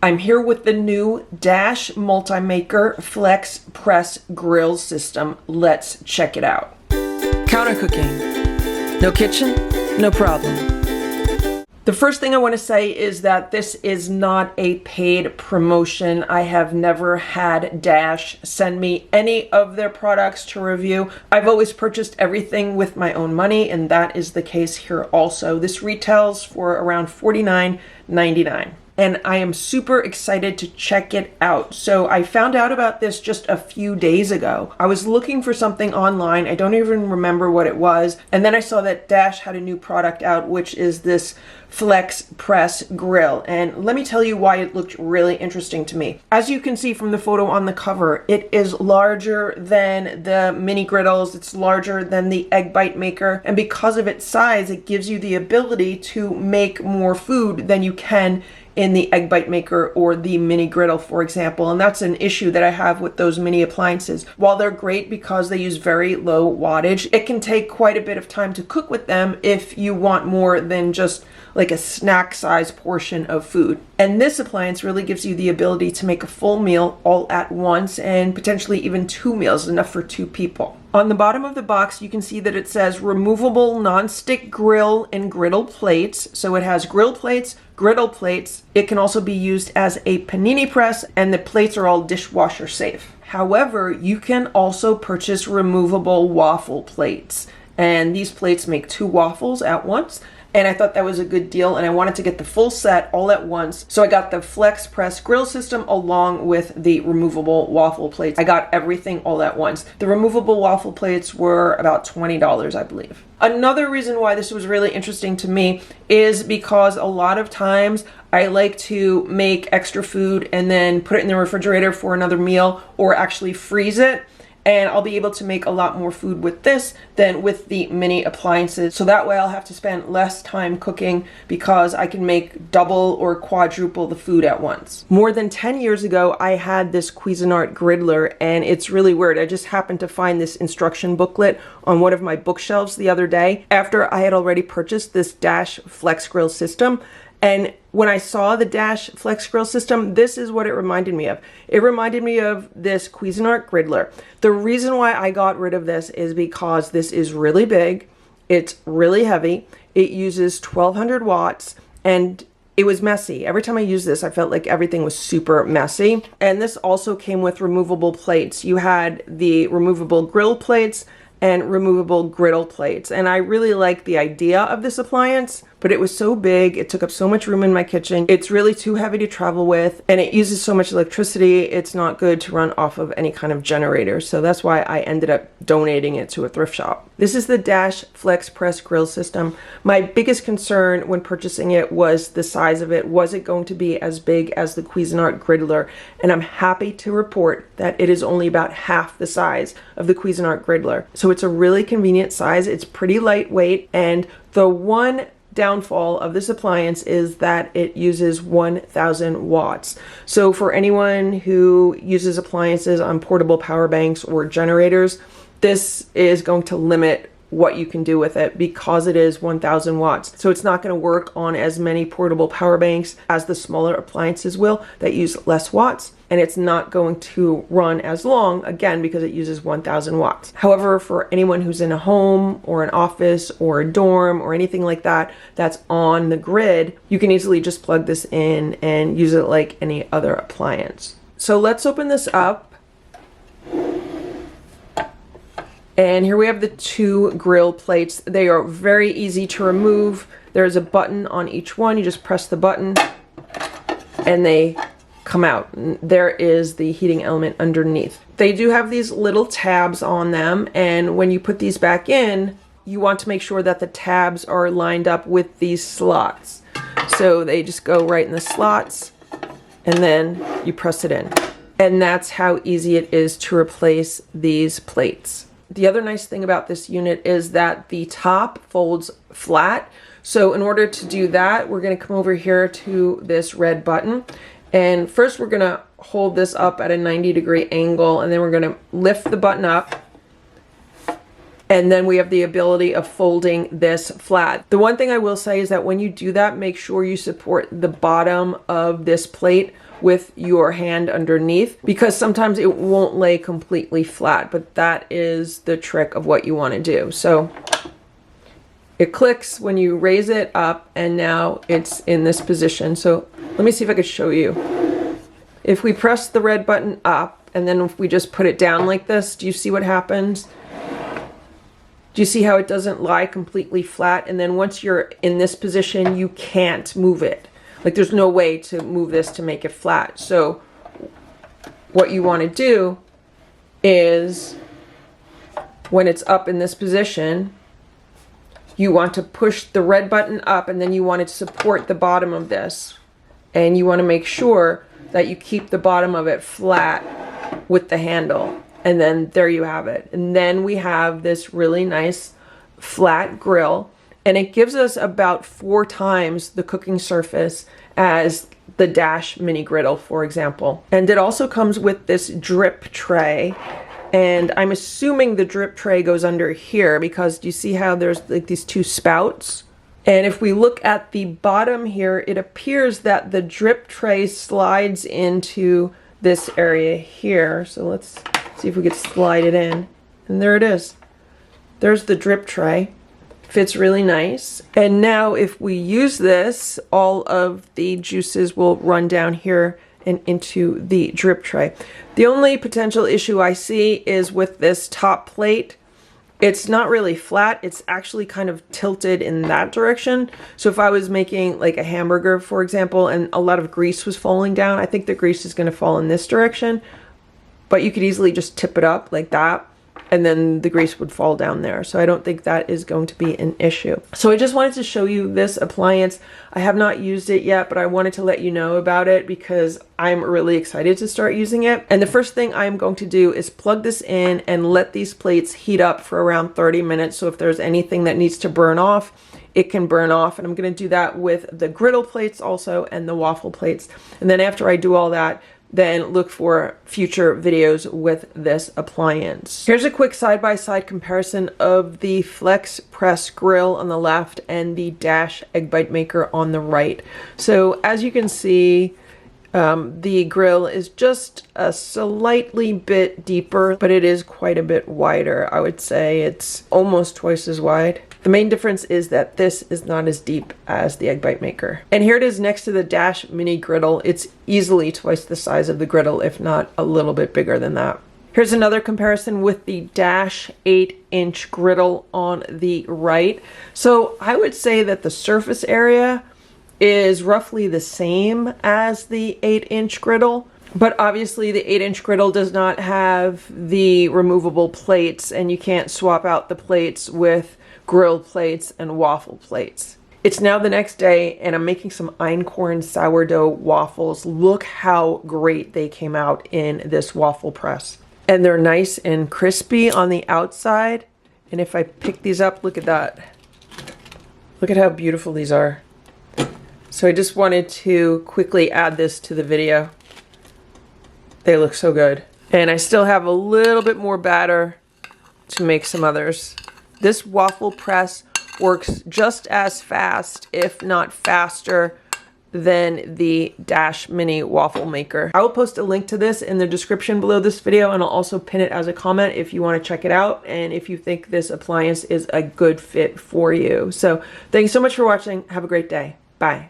I'm here with the new Dash MultiMaker Flex Press Grill System. Let's check it out. Counter cooking. No kitchen, no problem. The first thing I want to say is that this is not a paid promotion. I have never had Dash send me any of their products to review. I've always purchased everything with my own money, and that is the case here also. This retails for around $49.99. And I am super excited to check it out. So I found out about this just a few days ago. I was looking for something online. I don't even remember what it was. And then I saw that Dash had a new product out, which is this Flex Press Grill. And let me tell you why it looked really interesting to me. As you can see from the photo on the cover, it is larger than the mini griddles. It's larger than the egg bite maker. And because of its size, it gives you the ability to make more food than you can in the egg bite maker or the mini griddle, for example. And that's an issue that I have with those mini appliances. While they're great because they use very low wattage, it can take quite a bit of time to cook with them if you want more than just like a snack size portion of food. And this appliance really gives you the ability to make a full meal all at once, and potentially even 2 meals, enough for 2 people. On the bottom of the box, you can see that it says removable non-stick grill and griddle plates. So it has grill plates, griddle plates. It can also be used as a panini press, and the plates are all dishwasher safe. However, you can also purchase removable waffle plates. And these plates make 2 waffles at once. And I thought that was a good deal, and I wanted to get the full set all at once. So I got the Flex Press Grill System along with the removable waffle plates. I got everything all at once. The removable waffle plates were about $20, I believe. Another reason why this was really interesting to me is because a lot of times I like to make extra food and then put it in the refrigerator for another meal, or actually freeze it. And I'll be able to make a lot more food with this than with the mini appliances. So that way I'll have to spend less time cooking because I can make double or quadruple the food at once. More than 10 years ago, I had this Cuisinart griddler, and it's really weird. I just happened to find this instruction booklet on one of my bookshelves the other day after I had already purchased this Dash Flex Grill System. And when I saw the Dash Flex Grill System, this is what it reminded me of. It reminded me of this Cuisinart griddler. The reason why I got rid of this is because this is really big, it's really heavy, it uses 1200 watts, and it was messy. Every time I used this, I felt like everything was super messy. And this also came with removable plates. You had the removable grill plates and removable griddle plates. And I really like the idea of this appliance, but it was so big, it took up so much room in my kitchen. It's really too heavy to travel with, and it uses so much electricity, it's not good to run off of any kind of generator. So that's why I ended up donating it to a thrift shop. This is the Dash Flex Press Grill System. My biggest concern when purchasing it was the size of it. Was it going to be as big as the Cuisinart griddler? And I'm happy to report that it is only about half the size of the Cuisinart griddler. So it's a really convenient size. It's pretty lightweight, and the one downfall of this appliance is that it uses 1000 watts. So for anyone who uses appliances on portable power banks or generators, this is going to limit what you can do with it because it is 1000 watts. So it's not going to work on as many portable power banks as the smaller appliances will that use less watts. And it's not going to run as long, again, because it uses 1000 watts. However, for anyone who's in a home or an office or a dorm or anything like that that's on the grid, you can easily just plug this in and use it like any other appliance. So let's open this up. And here we have the 2 grill plates. They are very easy to remove. There's a button on each one. You just press the button and they come out. There is the heating element underneath. They do have these little tabs on them, and when you put these back in, you want to make sure that the tabs are lined up with these slots. So they just go right in the slots, and then you press it in. And that's how easy it is to replace these plates. The other nice thing about this unit is that the top folds flat. So in order to do that, we're going to come over here to this red button. And first we're going to hold this up at a 90-degree angle, and then we're going to lift the button up And then we have the ability of folding this flat. The one thing I will say is that when you do that, make sure you support the bottom of this plate with your hand underneath, because sometimes it won't lay completely flat, but that is the trick of what you want to do. So it clicks when you raise it up, and now it's in this position. So let me see if I could show you. If we press the red button up, and then if we just put it down like this, do you see what happens? Do you see how it doesn't lie completely flat? And then once you're in this position, you can't move it. Like there's no way to move this to make it flat. So what you want to do is when it's up in this position, you want to push the red button up, and then you want to support the bottom of this. And you want to make sure that you keep the bottom of it flat with the handle. And then there you have it. And then we have this really nice flat grill, and it gives us about 4 times the cooking surface as the Dash mini griddle, for example. And it also comes with this drip tray. And I'm assuming the drip tray goes under here, because do you see how there's like these 2 spouts? And if we look at the bottom here, it appears that the drip tray slides into this area here. So let's see if we could slide it in. And there it is. There's the drip tray. Fits really nice. And now if we use this, all of the juices will run down here and into the drip tray. The only potential issue I see is with this top plate. It's not really flat, it's actually kind of tilted in that direction. So if I was making like a hamburger, for example, and a lot of grease was falling down, I think the grease is gonna fall in this direction, but you could easily just tip it up like that, and then the grease would fall down there. So I don't think that is going to be an issue. So I just wanted to show you this appliance. I have not used it yet, but I wanted to let you know about it because I'm really excited to start using it. And the first thing I'm going to do is plug this in and let these plates heat up for around 30 minutes. So if there's anything that needs to burn off, it can burn off. And I'm going to do that with the griddle plates also and the waffle plates. And then after I do all that, then look for future videos with this appliance. Here's a quick side-by-side comparison of the Flex Press Grill on the left and the Dash Egg Bite Maker on the right. So as you can see, the grill is just a slightly bit deeper, but it is quite a bit wider. I would say it's almost twice as wide. The main difference is that this is not as deep as the Egg Bite Maker. And here it is next to the Dash Mini Griddle. It's easily twice the size of the griddle, if not a little bit bigger than that. Here's another comparison with the Dash 8-inch griddle on the right. So I would say that the surface area is roughly the same as the 8-inch griddle. But obviously the 8-inch griddle does not have the removable plates, and you can't swap out the plates with grill plates and waffle plates. It's now the next day, and I'm making some einkorn sourdough waffles. Look how great they came out in this waffle press. And they're nice and crispy on the outside. And if I pick these up, look at that. Look at how beautiful these are. So I just wanted to quickly add this to the video. They look so good. And I still have a little bit more batter to make some others. This waffle press works just as fast, if not faster, than the Dash Mini Waffle Maker. I will post a link to this in the description below this video, and I'll also pin it as a comment if you want to check it out and if you think this appliance is a good fit for you. So thanks so much for watching. Have a great day. Bye.